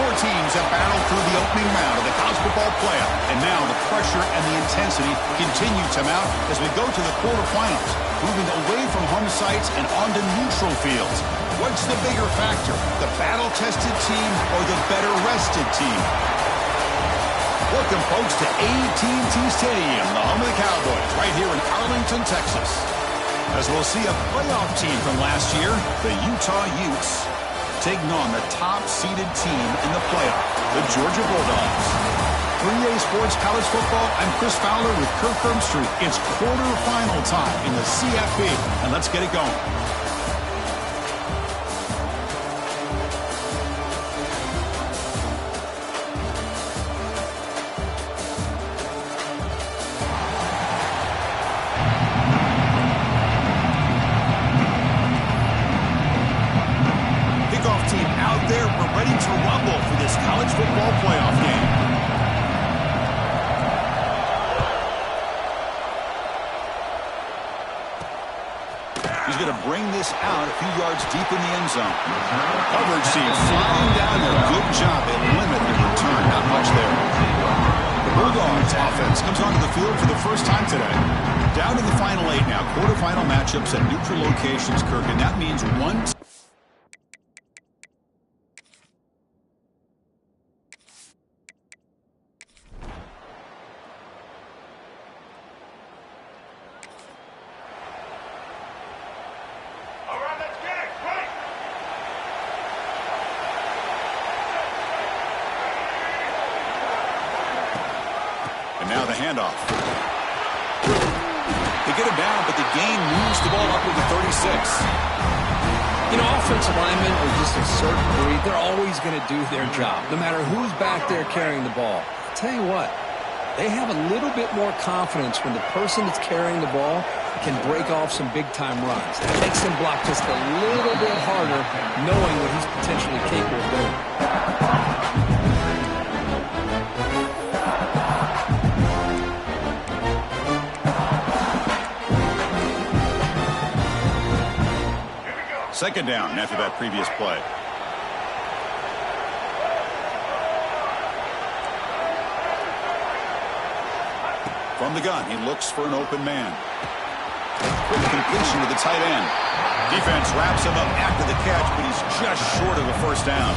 Four teams have battled through the opening round of the college football playoff, and now the pressure and the intensity continue to mount as we go to the quarterfinals, moving away from home sites and onto neutral fields. What's the bigger factor, the battle-tested team or the better-rested team? Welcome, folks, to AT&T Stadium, the home of the Cowboys, right here in Arlington, Texas. As we'll see a playoff team from last year, the Utah Utes, taking on the top-seeded team in the playoff, the Georgia Bulldogs. 3A Sports College Football, I'm Chris Fowler with Kirk Herbstreit. It's quarterfinal time in the CFP, and let's get it going. Deep in the end zone. Coverage team flying down there. Good job at limited return. Not much there. The Bulldogs offense comes onto the field for the first time today. Down to the final 8 now. Quarterfinal matchups at neutral locations, Kirk, and that means one. Now the handoff. They get him down, but the gain moves the ball up to the 36. You know, offensive linemen are just a certain breed. They're always going to do their job, no matter who's back there carrying the ball. I'll tell you what, they have a little bit more confidence when the person that's carrying the ball can break off some big-time runs. That makes him block just a little bit harder, knowing what he's potentially capable of doing. Second down after that previous play. From the gun, he looks for an open man. Quick completion to the tight end. Defense wraps him up after the catch, but he's just short of a first down.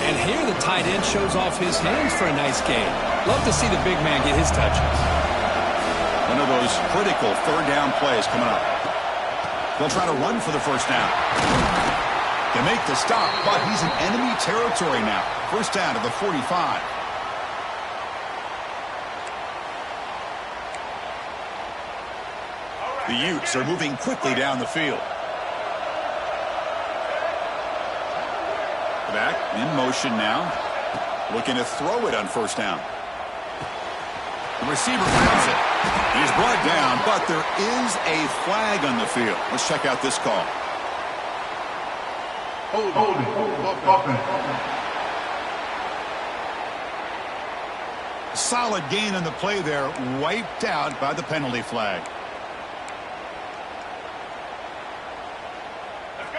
And here the tight end shows off his hands for a nice gain. Love to see the big man get his touches. One of those critical third down plays coming up. They'll try to run for the first down. They make the stop, but he's in enemy territory now. First down to the 45. The Utes are moving quickly down the field. Back in motion now. Looking to throw it on first down. The receiver grabs it. He's brought down, but there is a flag on the field. Let's check out this call. Solid gain on the play there, wiped out by the penalty flag.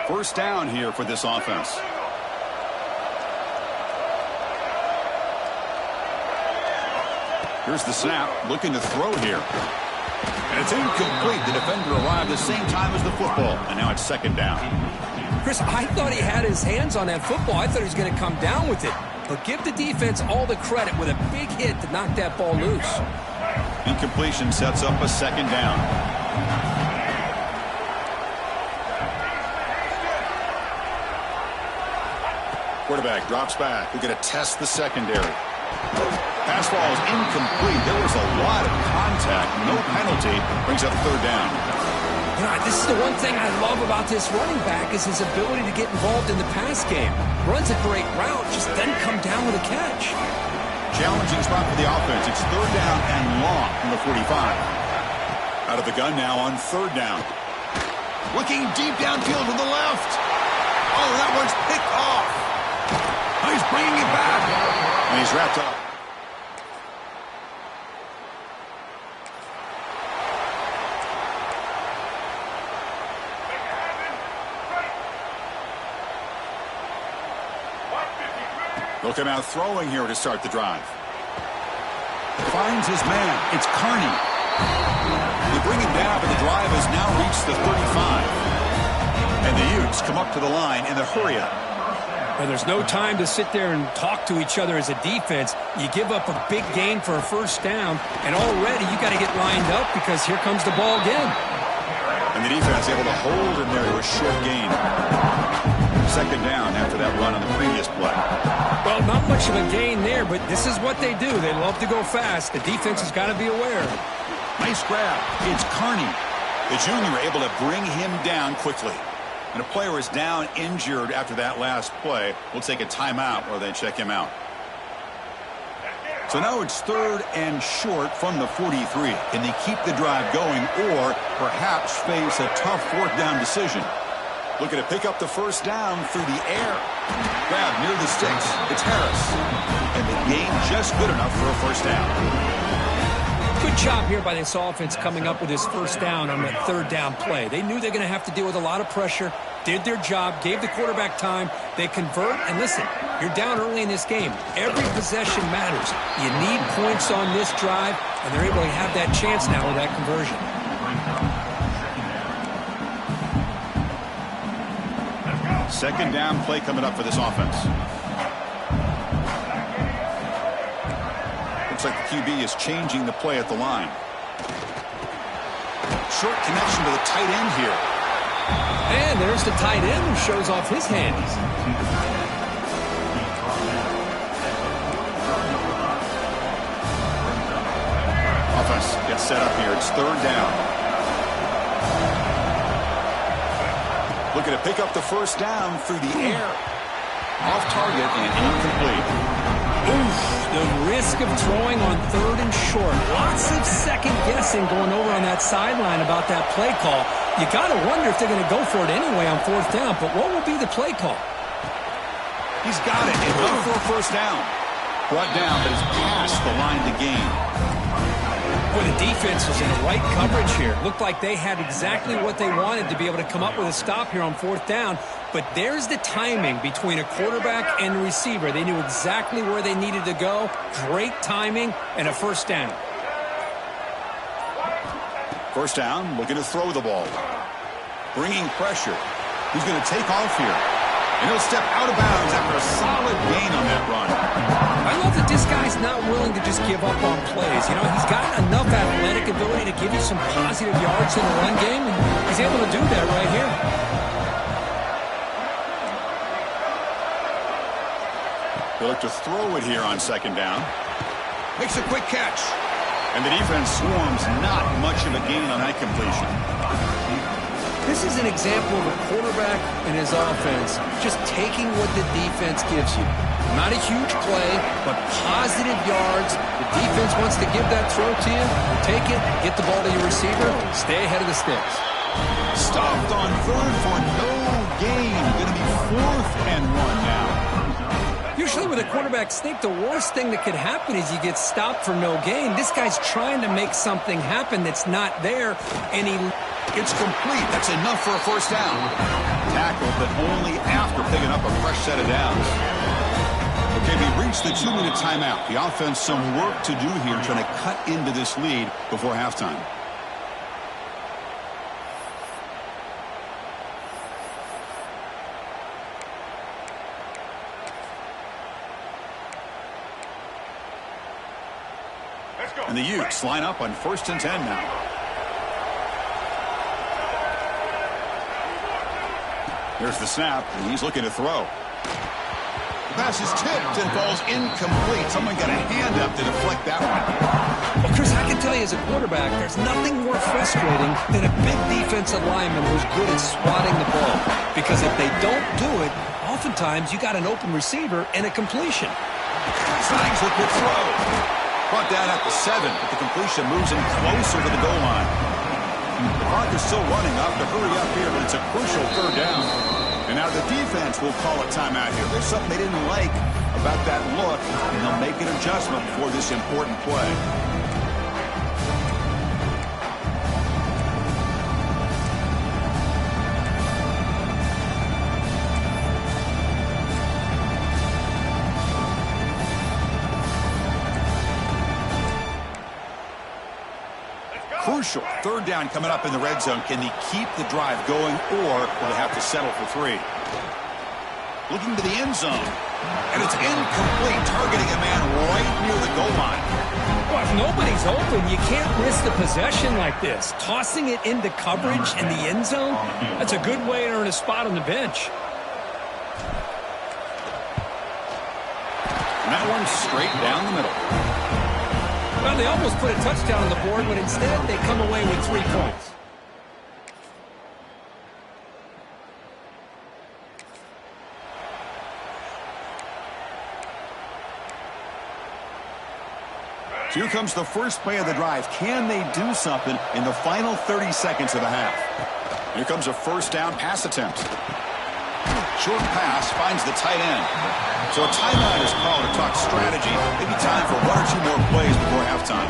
First down here for this offense. Here's the snap, looking to throw here. And it's incomplete. The defender arrived the same time as the football, and now it's second down. Chris, I thought he had his hands on that football. I thought he was going to come down with it. But give the defense all the credit with a big hit to knock that ball loose. Incompletion sets up a second down. Quarterback drops back. We're going to test the secondary. Pass ball is incomplete. There was a lot of contact. No penalty. Brings up third down. You know, this is the one thing I love about this running back is his ability to get involved in the pass game. Runs a great route, just doesn't come down with a catch. Challenging spot for the offense. It's third down and long from the 45. Out of the gun now on third down. Looking deep downfield to the left. Oh, that one's picked off. Oh, he's bringing it back. And he's wrapped up. He'll come out throwing here to start the drive. Finds his man. It's Carney. They bring him down, but the drive has now reached the 35. And the Utes come up to the line in the hurry-up. Well, there's no time to sit there and talk to each other as a defense. You give up a big gain for a first down, and already you got to get lined up because here comes the ball again. And the defense able to hold him there to a short gain. Second down after that run on the previous play. Well, not much of a gain there, but this is what they do. They love to go fast. The defense has got to be aware. Nice grab. It's Carney. The junior able to bring him down quickly. And a player is down injured after that last play. We'll take a timeout while they check him out. So now it's 3rd and short from the 43. Can they keep the drive going or perhaps face a tough 4th down decision? Looking to pick up the first down through the air. Grab near the sticks. It's Harris. And the gain just good enough for a first down. Good job here by this offense coming up with his first down on that 3rd down play. They knew they're going to have to deal with a lot of pressure, did their job, gave the quarterback time. They convert, and listen, you're down early in this game. Every possession matters. You need points on this drive, and they're able to have that chance now with that conversion. Second down play coming up for this offense. Looks like the QB is changing the play at the line. Short connection to the tight end here. And there's the tight end who shows off his hands. Offense gets set up here. It's 3rd down. Looking to pick up the first down through the air. Off target and incomplete. Oof, the risk of throwing on 3rd and short. Lots of second guessing going over on that sideline about that play call. You got to wonder if they're going to go for it anyway on 4th down, but what will be the play call? He's got it. Enough for a first down. Brought down, but it's past the line to gain. Boy, the defense was in the right coverage here. Looked like they had exactly what they wanted to be able to come up with a stop here on 4th down. But there's the timing between a quarterback and a receiver. They knew exactly where they needed to go. Great timing and a first down. First down, looking to throw the ball. Bringing pressure. He's going to take off here. And he'll step out of bounds after a solid gain on that run. I love that this guy's not willing to just give up on plays. You know, he's got enough athletic ability to give you some positive yards in the run game, and he's able to do that right here. He'll look to throw it here on second down. Makes a quick catch. And the defense swarms, not much of a gain on that completion. This is an example of a quarterback and his offense just taking what the defense gives you. Not a huge play, but positive yards. The defense wants to give that throw to you. You take it, get the ball to your receiver, stay ahead of the sticks. Stopped on 3rd for no gain. Going to be 4th and 1 now. Usually with a quarterback sneak, the worst thing that could happen is you get stopped for no gain. This guy's trying to make something happen that's not there, and it's complete. That's enough for a first down. Tackle, but only after picking up a fresh set of downs. Okay, we reached the 2-minute timeout. The offense some work to do here, trying to cut into this lead before halftime. And the Utes line up on 1st and 10 now. There's the snap, and he's looking to throw. The pass is tipped and falls incomplete. Someone got a hand up to deflect that one. Well, Chris, I can tell you as a quarterback, there's nothing more frustrating than a big defensive lineman who's good at swatting the ball. Because if they don't do it, oftentimes you got an open receiver and a completion. Signs with the throw. Brought down at the 7, but the completion moves him closer to the goal line. The clock is still running. Up to hurry up here, but it's a crucial 3rd down. And now the defense will call a timeout here. There's something they didn't like about that look, and they'll make an adjustment for this important play. crucial. Third down coming up in the red zone. Can they keep the drive going, or will they have to settle for 3? Looking to the end zone. And it's incomplete, targeting a man right near the goal line. Well, if nobody's open, you can't risk the possession like this. Tossing it into coverage in the end zone, that's a good way to earn a spot on the bench. And that one's straight down the middle. Well, they almost put a touchdown on the board, but instead they come away with 3 points. Here comes the first play of the drive. Can they do something in the final 30 seconds of the half? Here comes a first down pass attempt. Short pass finds the tight end. So a timeout is called to talk strategy. Maybe time for 1 or 2 more plays before halftime.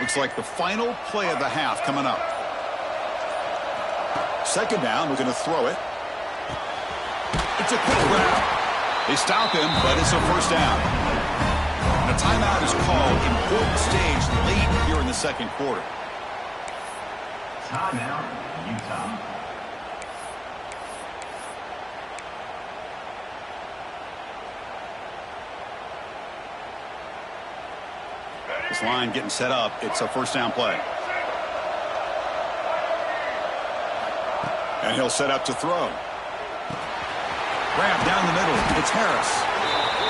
Looks like the final play of the half coming up. Second down, we're going to throw it. It's a quick grab. They stop him, but it's a first down. And a timeout is called. Important stage late here in the second quarter. Timeout, Utah. This line getting set up. It's a first down play. And he'll set up to throw. Grab down the middle. It's Harris.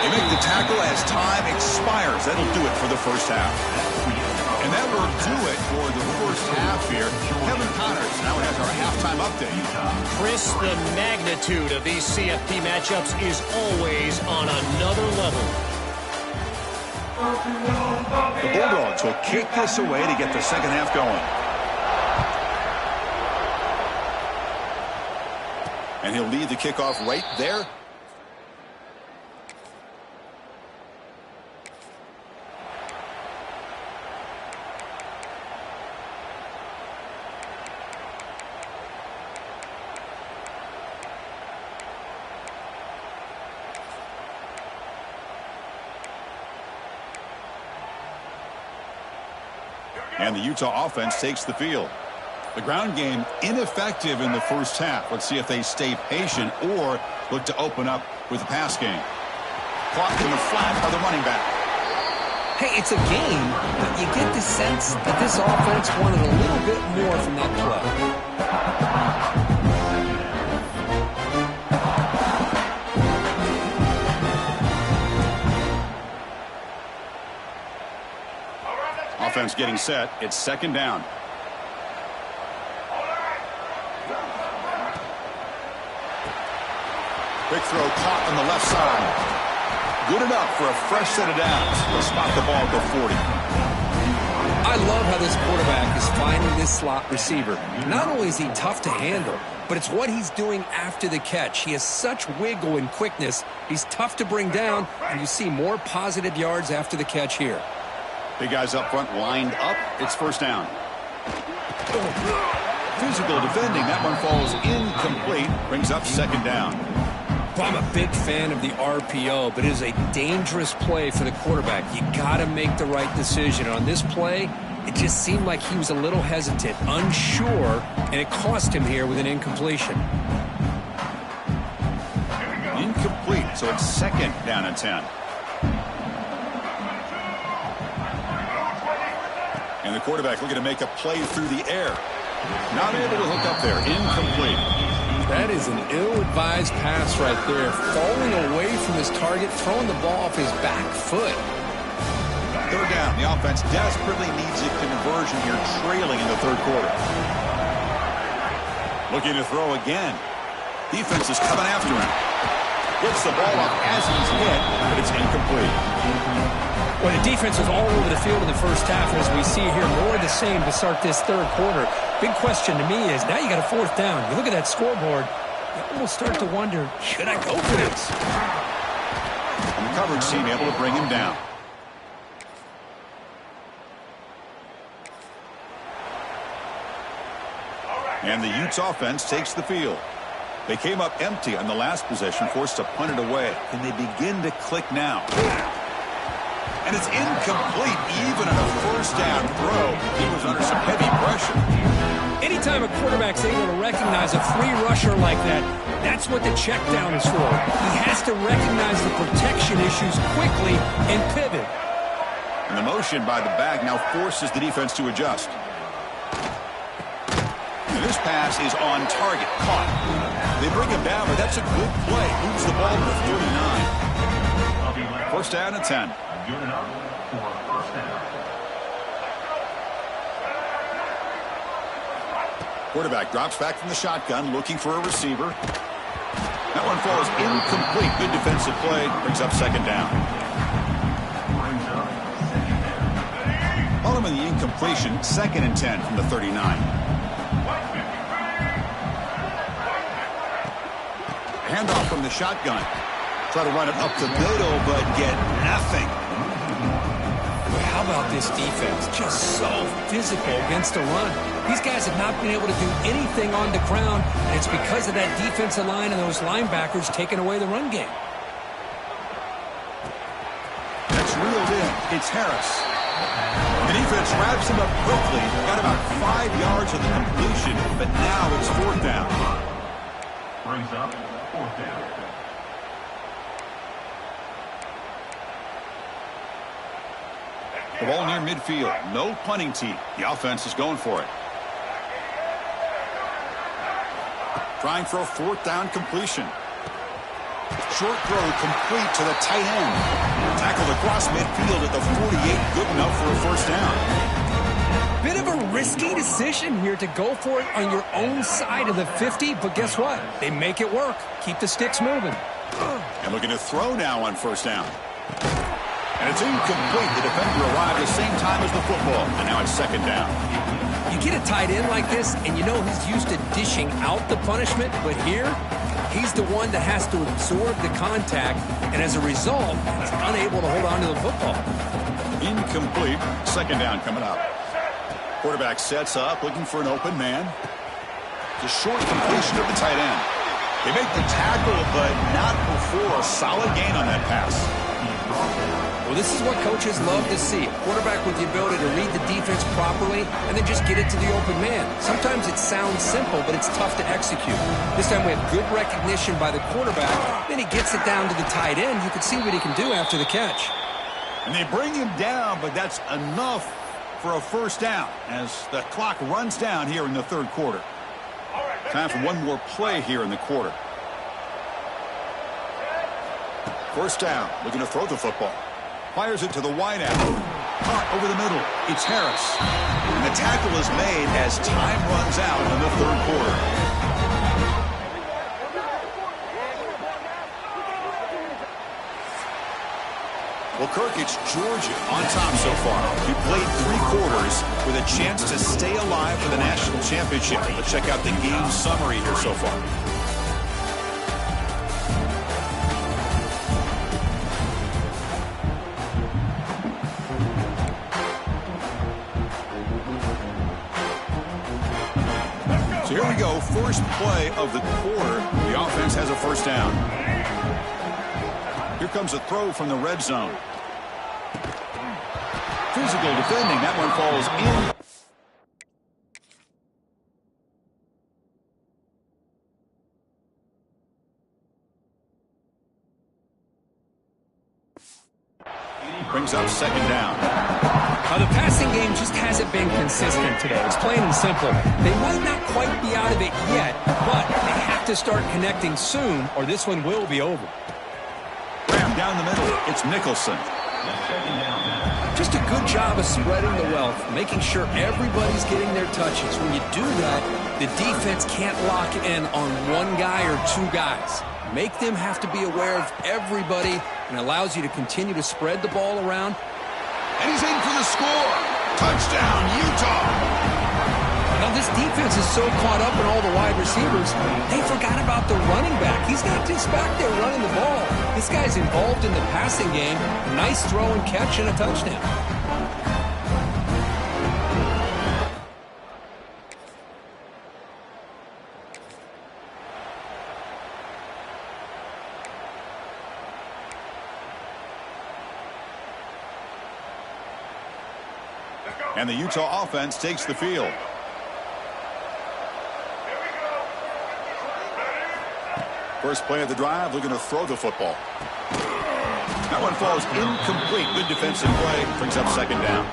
They make the tackle as time expires. That'll do it for the first half. And that will do it for the first half here. Kevin Connors now has our halftime update. Chris, the magnitude of these CFP matchups is always on another level. The Bulldogs will kick this away to get the second half going. And he'll lead the kickoff right there. And the Utah offense takes the field. The ground game ineffective in the first half. Let's see if they stay patient or look to open up with the pass game. Caught in the flat by the running back. Hey, it's a game, but you get the sense that this offense wanted a little bit more from that play. Offense getting set. It's second down. Quick throw caught on the left side. Good enough for a fresh set of downs. They'll spot the ball go 40. I love how this quarterback is finding this slot receiver. Not only is he tough to handle, but it's what he's doing after the catch. He has such wiggle and quickness. He's tough to bring down, and you see more positive yards after the catch here. Big guys up front lined up. It's first down. Physical defending. That one falls incomplete. Brings up second down. Well, I'm a big fan of the RPO, but it is a dangerous play for the quarterback. You got to make the right decision. On this play, it just seemed like he was a little hesitant, unsure, and it cost him here with an incompletion. Incomplete, so it's second down and 10. And the quarterback looking to make a play through the air. Not able to hook up there. Incomplete. That is an ill-advised pass right there. Falling away from his target, throwing the ball off his back foot. Third down. The offense desperately needs a conversion here, trailing in the third quarter. Looking to throw again. Defense is coming after him. Gets the ball up as he's hit, but it's incomplete. Well, the defense was all over the field in the first half, and as we see here, more of the same to start this third quarter. Big question to me is, now you got a fourth down. You look at that scoreboard, you almost start to wonder, should I go for this? And the coverage team able to bring him down. And the Utes offense takes the field. They came up empty on the last possession, forced to punt it away. Can they begin to click now? And it's incomplete, even on a first down throw. He was under some heavy pressure. Anytime a quarterback's able to recognize a free rusher like that, that's what the check down is for. He has to recognize the protection issues quickly and pivot. And the motion by the back now forces the defense to adjust. And this pass is on target, caught. They bring him down, but that's a good play. Moves the ball to the 49. First down and 10. Good enough for first down. Quarterback drops back from the shotgun, looking for a receiver. That one falls incomplete. Good defensive play. Brings up second down. Following the incompletion, second and 10 from the 39. Handoff from the shotgun. Try to run it up the middle, but get nothing. How about this defense? Just so physical against the run. These guys have not been able to do anything on the ground, and it's because of that defensive line and those linebackers taking away the run game. That's reeled in. It's Harris. The defense wraps him up quickly. Got about 5 yards of the completion, but now it's fourth down. Brings up fourth down. The ball near midfield. No punting tee. The offense is going for it. Trying for a fourth down completion. Short throw complete to the tight end. Tackled across midfield at the 48. Good enough for a first down. Bit of a risky decision here to go for it on your own side of the 50, but guess what? They make it work. Keep the sticks moving. And looking to throw now on first down. And it's incomplete. The defender arrived at the same time as the football. And now it's second down. You get a tight end like this, and you know he's used to dishing out the punishment, but here, he's the one that has to absorb the contact, and as a result, he's unable to hold on to the football. Incomplete. Second down coming up. Quarterback sets up, looking for an open man. It's a short completion of the tight end. They make the tackle, but not before a solid gain on that pass. Well, this is what coaches love to see. A quarterback with the ability to read the defense properly and then just get it to the open man. Sometimes it sounds simple, but it's tough to execute. This time we have good recognition by the quarterback. Then he gets it down to the tight end. You can see what he can do after the catch. And they bring him down, but that's enough for a first down as the clock runs down here in the third quarter. Time for one more play here in the quarter. First down, looking to throw the football. Fires it to the wideout. Caught over the middle. It's Harris. And the tackle is made as time runs out in the third quarter. Well, Kirk, it's Georgia on top so far. We played 3 quarters with a chance to stay alive for the national championship. Let's check out the game summary here so far. So here we go, first play of the quarter. The offense has a first down. Here comes a throw from the red zone. Physical defending. That one falls in. Brings up second down. The passing game just hasn't been consistent today. It's plain and simple. They might not quite be out of it yet, but they have to start connecting soon, or this one will be over. Ram down the middle. It's Nicholson. Just a good job of spreading the wealth, making sure everybody's getting their touches. When you do that, the defense can't lock in on one guy or 2 guys. Make them have to be aware of everybody, and allows you to continue to spread the ball around. And he's in for the score. Touchdown, Utah. Now, this defense is so caught up in all the wide receivers, they forgot about the running back. He's not just back there running the ball. This guy's involved in the passing game. Nice throw and catch and a touchdown. And the Utah offense takes the field. First play of the drive, looking to throw the football. That one falls incomplete. Good defensive play. Brings up second down.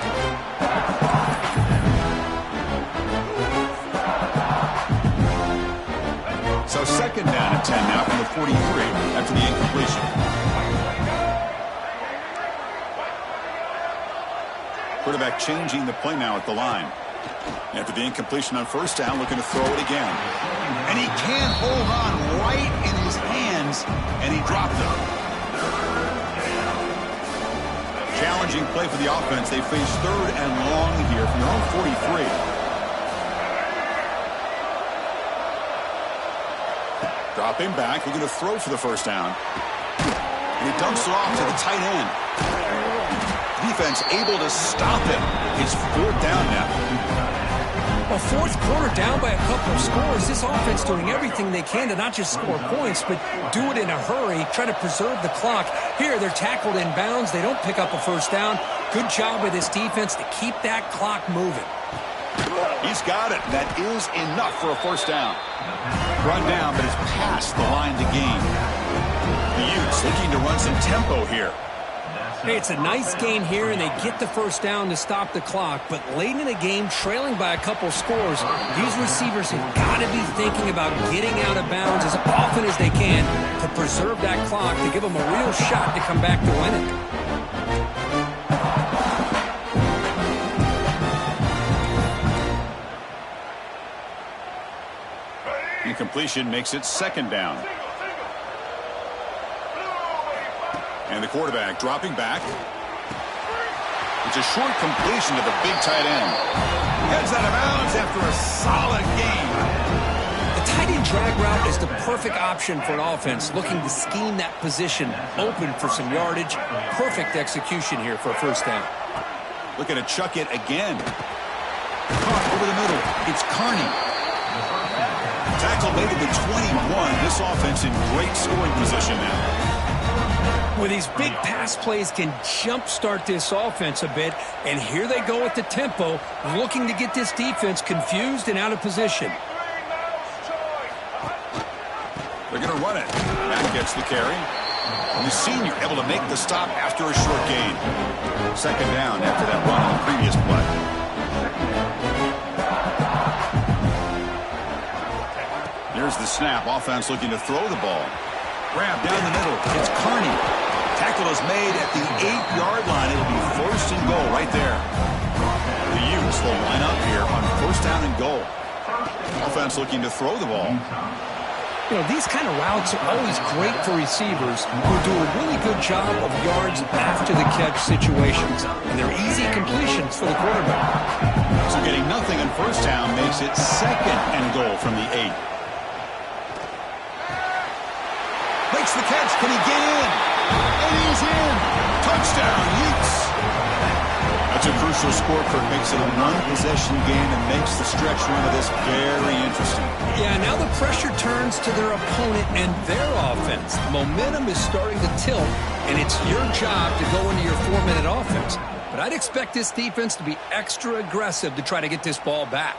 So second down and 10 now from the 43 after the incompletion. Quarterback changing the play now at the line. After the incompletion on first down, looking to throw it again. And he can't hold on right in his hands, and he dropped it. Challenging play for the offense. They face third and long here from their own 43. Dropping back, looking to throw for the first down. And he dumps it off to the tight end. Defense able to stop him. It's fourth down now. Well, fourth quarter down by a couple of scores. This offense doing everything they can to not just score points, but do it in a hurry, try to preserve the clock. Here, they're tackled in bounds. They don't pick up a first down. Good job by this defense to keep that clock moving. He's got it. That is enough for a first down. Run down, but it's past the line to gain. The Utes looking to run some tempo here. Hey, it's a nice gain here, and they get the first down to stop the clock. But late in the game, trailing by a couple scores, these receivers have got to be thinking about getting out of bounds as often as they can to preserve that clock, to give them a real shot to come back to win it. Incompletion makes it second down. And the quarterback dropping back. It's a short completion to the big tight end. Heads out of bounds after a solid game. The tight end drag route is the perfect option for an offense looking to scheme that position open for some yardage. Perfect execution here for a first down. Looking to chuck it again. Caught over the middle. It's Carney. Tackle made at the 21. This offense in great scoring position now. Well, these big pass plays can jumpstart this offense a bit, and here they go at the tempo, looking to get this defense confused and out of position. They're going to run it. That gets the carry. And the senior able to make the stop after a short gain. Second down after that run on the previous play. Here's the snap. Offense looking to throw the ball. Grab down the middle. It's Carney. Tackle is made at the 8-yard line. It'll be first and goal right there. The Utes will line up here on first down and goal. Offense looking to throw the ball. You know, these kind of routes are always great for receivers who do a really good job of yards after the catch situations. And they're easy completions for the quarterback. So getting nothing on first down makes it second and goal from the 8. Makes the catch. Can he get in? And he's in. Touchdown, Utes. That's a crucial score. Kirk makes it a one-possession game and makes the stretch run of this very interesting. Yeah, now the pressure turns to their opponent and their offense. Momentum is starting to tilt, and it's your job to go into your 4-minute offense. But I'd expect this defense to be extra aggressive to try to get this ball back.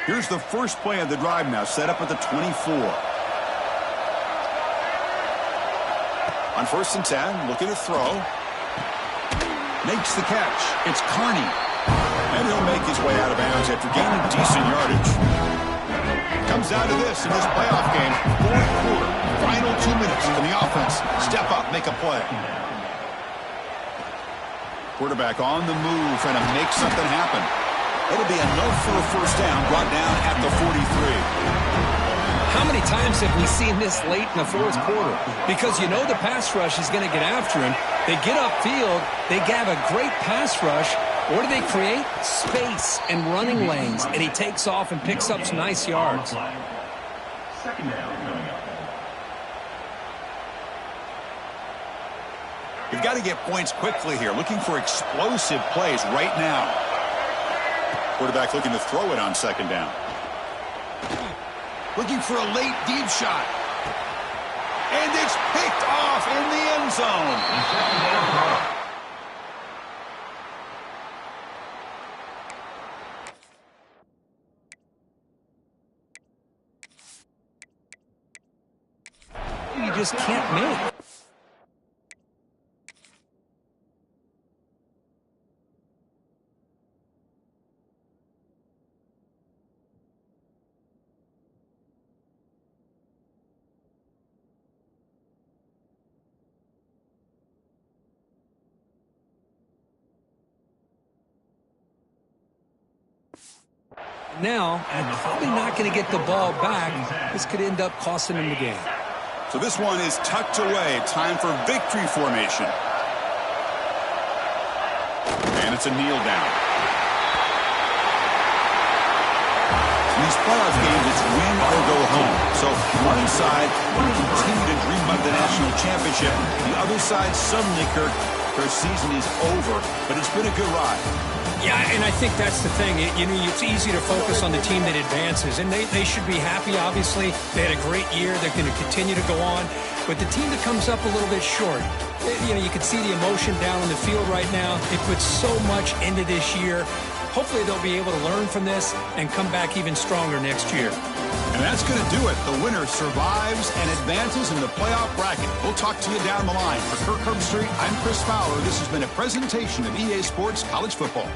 Here's the first play of the drive now, set up at the 24. On first and 10, looking to throw. Makes the catch. It's Carney. And he'll make his way out of bounds after gaining decent yardage. Comes down to this in this playoff game. Fourth quarter, final 2 minutes. Can the offense step up, make a play? Quarterback on the move, trying to make something happen. It'll be enough for a first down, brought down at the 43. How many times have we seen this late in the fourth quarter? Because you know the pass rush is going to get after him. They get upfield. They have a great pass rush. What do they create? Space and running lanes. And he takes off and picks up some nice yards. Second down coming up. You've got to get points quickly here. Looking for explosive plays right now. Quarterback looking to throw it on second down. Looking for a late deep shot. And it's picked off in the end zone. You just can't make. Now, probably not going to get the ball back. This could end up costing him the game. So this one is tucked away. Time for victory formation. And it's a kneel down. In these playoff games, it's win or go home. So one side will continue to dream about the national championship. The other side, suddenly, Kirk, their season is over. But it's been a good ride. Yeah, and I think that's the thing. It's easy to focus on the team that advances, and they should be happy, obviously. They had a great year. They're going to continue to go on. But the team that comes up a little bit short, you can see the emotion down on the field right now. They put so much into this year. Hopefully they'll be able to learn from this and come back even stronger next year. And that's going to do it. The winner survives and advances in the playoff bracket. We'll talk to you down the line. For Kirk Herbstreit, I'm Chris Fowler. This has been a presentation of EA Sports College Football.